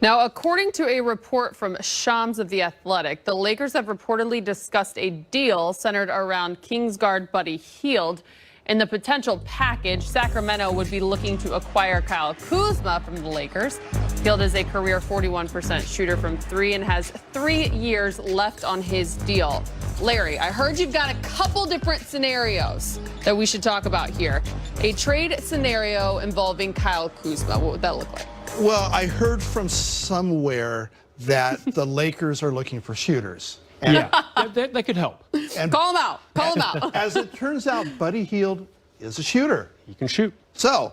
Now, according to a report from Shams of The Athletic, the Lakers have reportedly discussed a deal centered around Kings guard Buddy Hield. In the potential package, Sacramento would be looking to acquire Kyle Kuzma from the Lakers. Hield is a career 41% shooter from three and has 3 years left on his deal. Larry, I heard you've got a couple different scenarios that we should talk about here. A trade scenario involving Kyle Kuzma. What would that look like? Well, I heard from somewhere that the Lakers are looking for shooters. And yeah, that could help. And call him out. Call him out. As it turns out, Buddy Hield is a shooter. He can shoot. So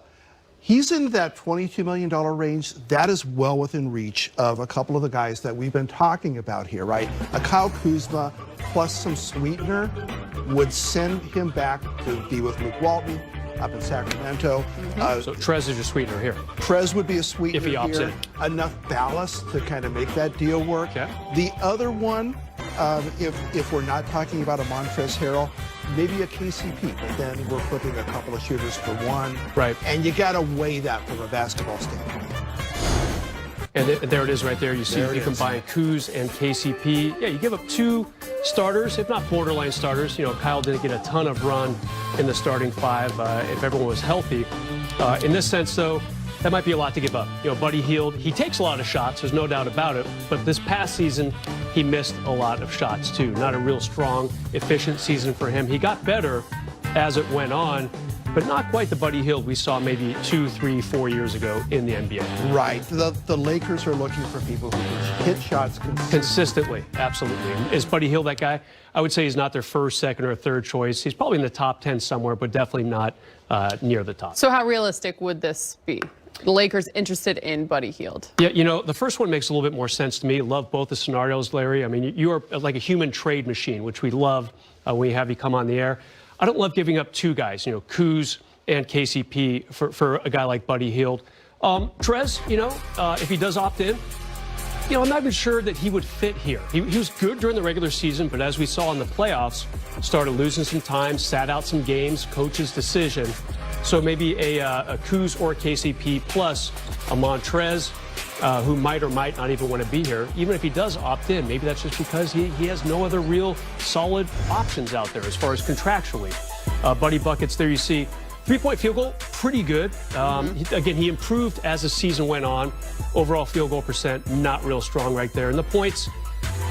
he's in that $22 million range. That is well within reach of a couple of the guys that we've been talking about here, right? A Kyle Kuzma plus some sweetener would send him back to be with Luke Walton up in Sacramento. So Trez is your sweetener here. Trez would be a sweetener if he opts here. Enough ballast to kind of make that deal work. Okay. The other one, if we're not talking about a Montrezl Harrell, maybe a KCP, but then we're flipping a couple of shooters for one. Right. And you got to weigh that from a basketball standpoint. And there it is right there. You see if you combine Kuz and KCP. Yeah, you give up 2 starters, if not borderline starters. You know, Kyle didn't get a ton of run in the starting 5 if everyone was healthy. In this sense, though, that might be a lot to give up. You know, Buddy Hield, he takes a lot of shots, there's no doubt about it. But this past season, he missed a lot of shots, too. Not a real strong, efficient season for him. He got better as it went on, but not quite the Buddy Hield we saw maybe 2, 3, 4 years ago in the NBA. Right. The Lakers are looking for people who can hit shots consistently. Absolutely. Is Buddy Hield that guy? I would say he's not their first, second, or third choice. He's probably in the top 10 somewhere, but definitely not near the top. So how realistic would this be? The Lakers interested in Buddy Hield? Yeah, you know, the first one makes a little bit more sense to me. Love both the scenarios, Larry. I mean, you are like a human trade machine, which we love when we have you come on the air. I don't love giving up 2 guys, you know, Kuz and KCP for a guy like Buddy Hield. Trez, you know, if he does opt in, you know, I'm not even sure that he would fit here. He was good during the regular season, but as we saw in the playoffs, started losing some time, sat out some games, coach's decision. So maybe a Kuz or KCP plus a Montrez, who might or might not even want to be here. Even if he does opt in, maybe that's just because he has no other real solid options out there as far as contractually. Buddy buckets there you see. 3-point field goal, pretty good. Again, he improved as the season went on. Overall field goal percent, not real strong right there. And the points,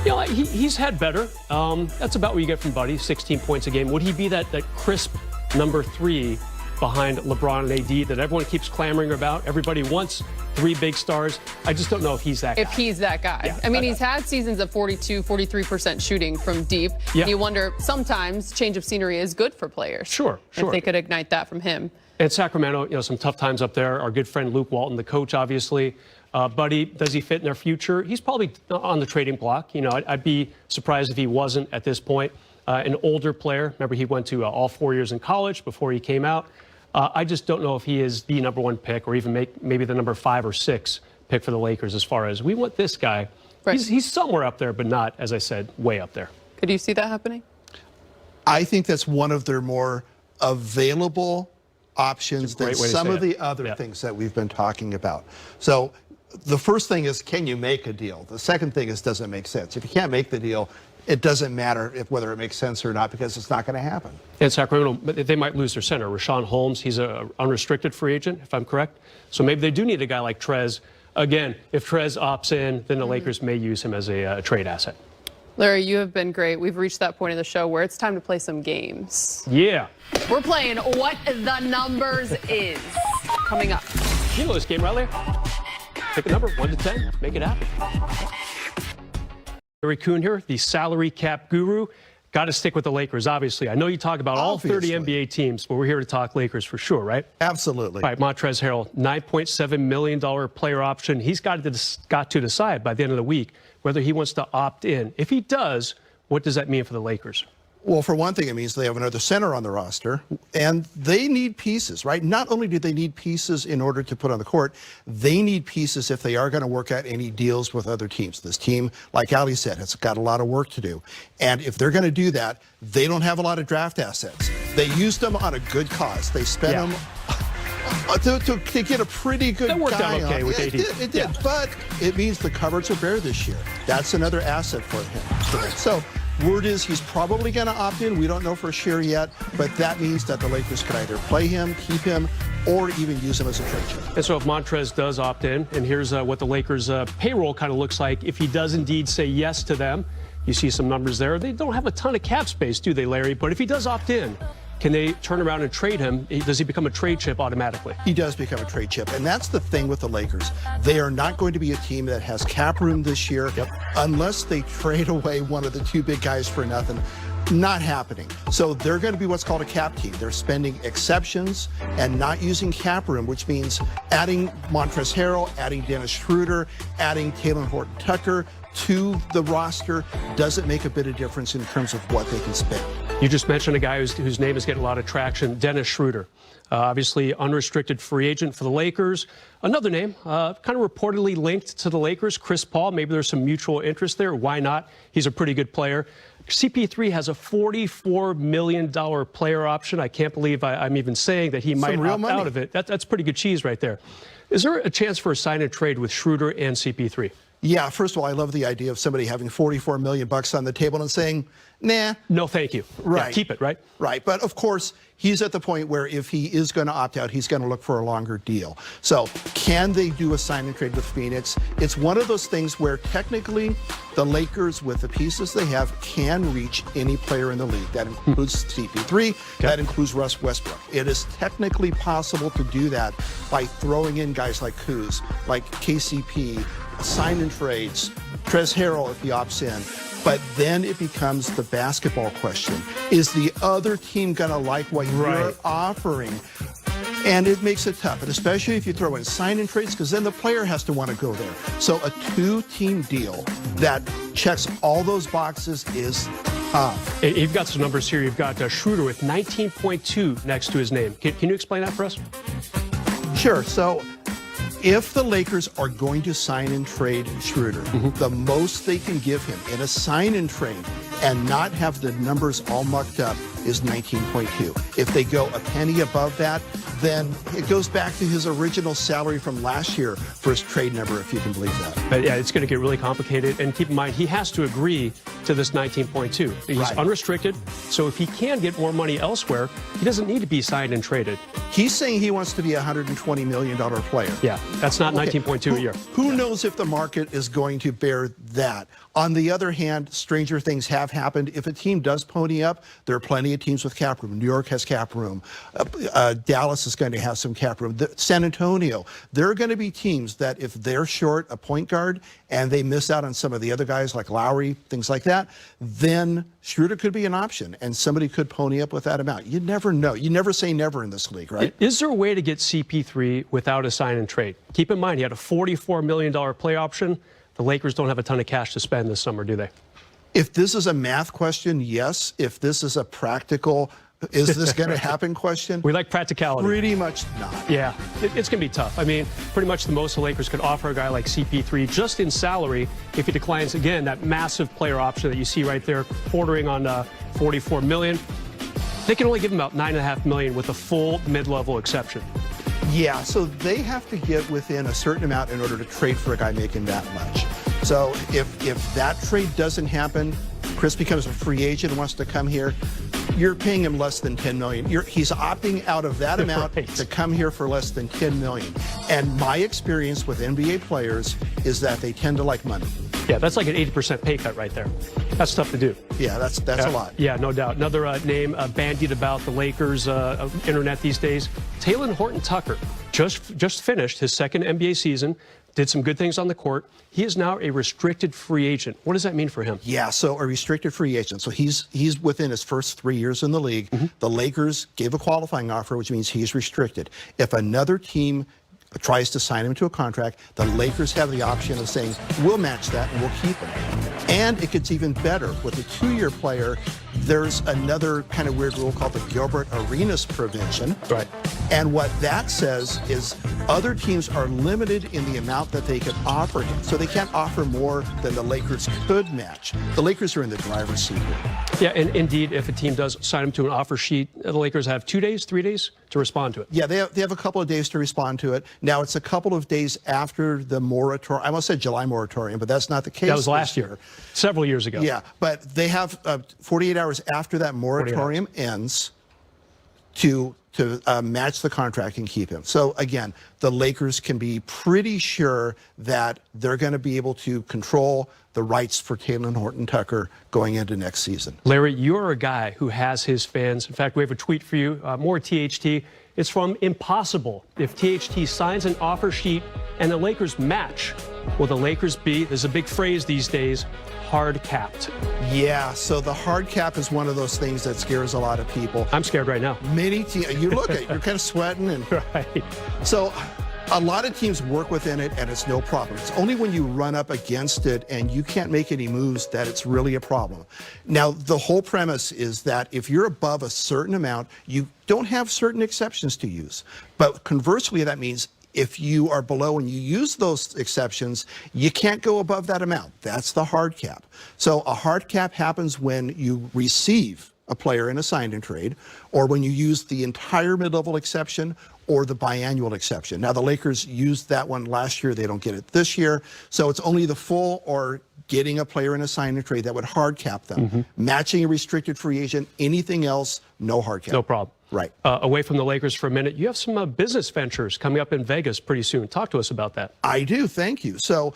you know, he's had better. That's about what you get from Buddy, 16 points a game. Would he be that crisp number 3 behind LeBron and AD that everyone keeps clamoring about? Everybody wants 3 big stars. I just don't know if he's that guy. If he's that guy. Yeah, I mean, he's had seasons of 42, 43% shooting from deep. Yeah. You wonder, sometimes change of scenery is good for players. Sure. If they could ignite that from him. And Sacramento, you know, some tough times up there. Our good friend Luke Walton, the coach, obviously. Buddy, does he fit in their future? He's probably on the trading block. You know, I'd be surprised if he wasn't at this point. An older player. Remember, he went to all 4 years in college before he came out. I just don't know if he is the number 1 pick or even maybe the number 5 or 6 pick for the Lakers as far as we want this guy. Right. He's somewhere up there, but not, as I said, way up there. Could you see that happening? I think that's one of their more available options than some of the other things that we've been talking about. So the first thing is, can you make a deal? The second thing is, does it make sense? If you can't make the deal, it doesn't matter whether it makes sense or not, because it's not going to happen. And Sacramento, they might lose their center. Rashawn Holmes, he's an unrestricted free agent, if I'm correct. So maybe they do need a guy like Trez. Again, if Trez opts in, then the Lakers may use him as a trade asset. Larry, you have been great. We've reached that point in the show where it's time to play some games. Yeah. We're playing What the Numbers Is. Coming up. You know this game, right, Larry? Pick a number, 1 to 10, make it happen. Larry Kuhn here, the salary cap guru. Got to stick with the Lakers, obviously. I know you talk about all 30 NBA teams, but we're here to talk Lakers for sure, right? Absolutely. All right, Montrezl Harrell, $9.7 million player option. He's got to decide by the end of the week whether he wants to opt in. If he does, what does that mean for the Lakers? Well, for one thing, it means they have another center on the roster, and they need pieces, right? Not only do they need pieces in order to put on the court, they need pieces if they are going to work out any deals with other teams. This team, like Ali said, has got a lot of work to do. And if they're going to do that, they don't have a lot of draft assets. They used them on a good cause. They spent them to get a pretty good that worked guy out okay on. with AD. It did, but it means the cupboards are bare this year. That's another asset for him. So word is he's probably going to opt in. We don't know for sure yet, but that means that the Lakers could either play him, keep him, or even use him as a trade chip. And so if Montrez does opt in, and here's what the Lakers' payroll kind of looks like if he does indeed say yes to them. You see some numbers there. They don't have a ton of cap space, do they, Larry? But if he does opt in, can they turn around and trade him? Does he become a trade chip automatically? He does become a trade chip. And that's the thing with the Lakers. They are not going to be a team that has cap room this year unless they trade away one of the two big guys for nothing. Not happening. So they're going to be what's called a cap team. They're spending exceptions and not using cap room, which means adding Montrezl Harrell, adding Dennis Schroeder, adding Talen Horton-Tucker to the roster doesn't make a bit of difference in terms of what they can spend. You just mentioned a guy whose name is getting a lot of traction, Dennis Schroeder. Obviously, unrestricted free agent for the Lakers. Another name, kind of reportedly linked to the Lakers, Chris Paul. Maybe there's some mutual interest there. Why not? He's a pretty good player. CP3 has a $44 million player option. I can't believe I'm even saying that he might opt out of it. That's pretty good cheese right there. Is there a chance for a sign and trade with Schroeder and CP3? Yeah, first of all, I love the idea of somebody having $44 million on the table and saying, nah. No, thank you. Right. Yeah, keep it, right? Right. But of course, he's at the point where if he is going to opt out, he's going to look for a longer deal. So can they do a sign and trade with Phoenix? It's one of those things where technically the Lakers, with the pieces they have, can reach any player in the league. That includes CP3. That includes Russ Westbrook. It is technically possible to do that by throwing in guys like Kuz, like KCP, sign and trades, Trez Harrell if he opts in. But then it becomes the basketball question. Is the other team going to like what you're offering? And it makes it tough, and especially if you throw in sign and trades, because then the player has to want to go there. So a two-team deal that checks all those boxes is tough. You've got some numbers here. You've got Schroeder with 19.2 next to his name. Can you explain that for us? Sure. So if the Lakers are going to sign and trade Schroeder, the most they can give him in a sign and trade and not have the numbers all mucked up is 19.2. If they go a penny above that, then it goes back to his original salary from last year for his trade number, if you can believe that. But yeah, it's going to get really complicated. And keep in mind, he has to agree to this 19.2. He's unrestricted. So if he can get more money elsewhere, he doesn't need to be signed and traded. He's saying he wants to be a $120 million player. Yeah, that's not 19.2 a year. Who knows if the market is going to bear that? On the other hand, stranger things have happened. If a team does pony up, there are plenty of teams with cap room. New York has cap room. Dallas is going to have some cap room. San Antonio, there are going to be teams that if they're short a point guard and they miss out on some of the other guys like Lowry, things like that, then Schroeder could be an option and somebody could pony up with that amount. You never know. You never say never in this league, right? Is there a way to get CP3 without a sign and trade? Keep in mind, he had a $44 million play option. The Lakers don't have a ton of cash to spend this summer, do they? If this is a math question, yes. If this is a practical, is this going to happen question? We like practicality. Pretty much not. Yeah, it's going to be tough. I mean, pretty much the most the Lakers could offer a guy like CP3 just in salary if he declines, again, that massive player option that you see right there, bordering on $44 million. They can only give him about $9.5 million with a full mid-level exception. Yeah, so they have to get within a certain amount in order to trade for a guy making that much. So if that trade doesn't happen, Chris becomes a free agent and wants to come here, you're paying him less than $10 million. He's opting out of that amount to come here for less than $10 million. And my experience with NBA players is that they tend to like money. Yeah, that's like an 80% pay cut right there. That's tough to do. Yeah, that's a lot. Yeah, no doubt. Another name bandied about the Lakers internet these days, Talen Horton-Tucker. Just finished his second NBA season, did some good things on the court. He is now a restricted free agent. What does that mean for him? Yeah, so a restricted free agent. So he's within his first 3 years in the league. The Lakers gave a qualifying offer, which means he's restricted. If another team tries to sign him to a contract, the Lakers have the option of saying, we'll match that and we'll keep him. And it gets even better. With a 2-year player, there's another kind of weird rule called the Gilbert Arenas provision. Right. And what that says is other teams are limited in the amount that they can offer him. So they can't offer more than the Lakers could match. The Lakers are in the driver's seat here. Yeah, and indeed, if a team does sign him to an offer sheet, the Lakers have 2 days, 3 days to respond to it. Yeah, they have a couple of days to respond to it. Now, it's a couple of days after the moratorium. I almost said July moratorium, but that's not the case. That was last year, several years ago. Yeah, but they have 48 hours after that moratorium ends to match the contract and keep him. So again, the Lakers can be pretty sure that they're going to be able to control the rights for Talen Horton-Tucker going into next season. Larry, you're a guy who has his fans. In fact, we have a tweet for you, more THT. It's from Impossible. If THT signs an offer sheet and the Lakers match, will the Lakers be, there's a big phrase these days, hard capped? Yeah, so the hard cap is one of those things that scares a lot of people. I'm scared right now. Many teams, you look at it, you're kind of sweating. And Right. So a lot of teams work within it and it's no problem. It's only when you run up against it and you can't make any moves that it's really a problem. Now, the whole premise is that if you're above a certain amount, you don't have certain exceptions to use. But conversely, that means if you are below and you use those exceptions, you can't go above that amount. That's the hard cap. So a hard cap happens when you receive a player in a sign and trade, or when you use the entire mid-level exception or the biannual exception. Now, the Lakers used that one last year. They don't get it this year. So it's only the full or getting a player in a sign and trade that would hard cap them. Matching a restricted free agent, anything else, no hard cap. No problem. Right. Away from the Lakers for a minute, you have some business ventures coming up in Vegas pretty soon. Talk to us about that. I do, thank you. So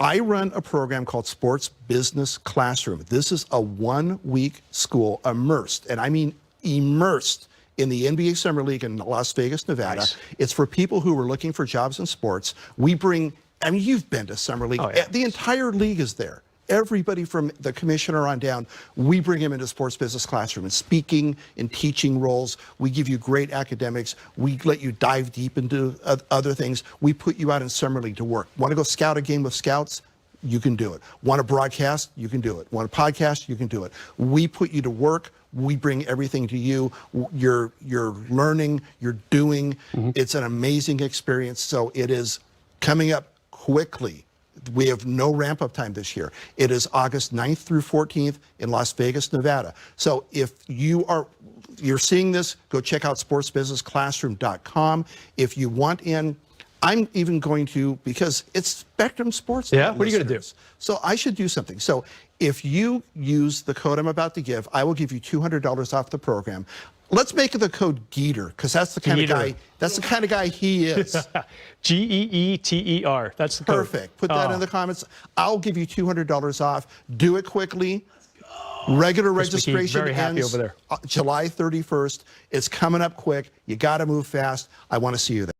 I run a program called Sports Business Classroom. This is a 1-week school immersed, and I mean immersed, in the NBA Summer League in Las Vegas, Nevada. Nice. It's for people who are looking for jobs in sports. We bring, I mean, you've been to Summer League. Oh, yeah. The entire league is there. Everybody from the commissioner on down, we bring him into Sports Business Classroom. In speaking and teaching roles, we give you great academics. We let you dive deep into other things. We put you out in Summer League to work. Want to go scout a game with scouts? You can do it. Want to broadcast? You can do it. Want to podcast? You can do it. We put you to work. We bring everything to you. You're learning, you're doing. It's an amazing experience. So it is coming up quickly. We have no ramp-up time this year. It is August 9th through 14th in Las Vegas, Nevada. So if you're seeing this, go check out sportsbusinessclassroom.com. If you want in, I'm even going to, because it's Spectrum Sports. Yeah, what are you going to do? So I should do something. So if you use the code I'm about to give, I will give you $200 off the program. Let's make the code Geeter, because that's the kind of guy. That's the kind of guy he is. Geeter. That's the code. Perfect. Put that in the comments. I'll give you $200 off. Do it quickly. Regular registration very happy ends over there. July 31st. It's coming up quick. You got to move fast. I want to see you there.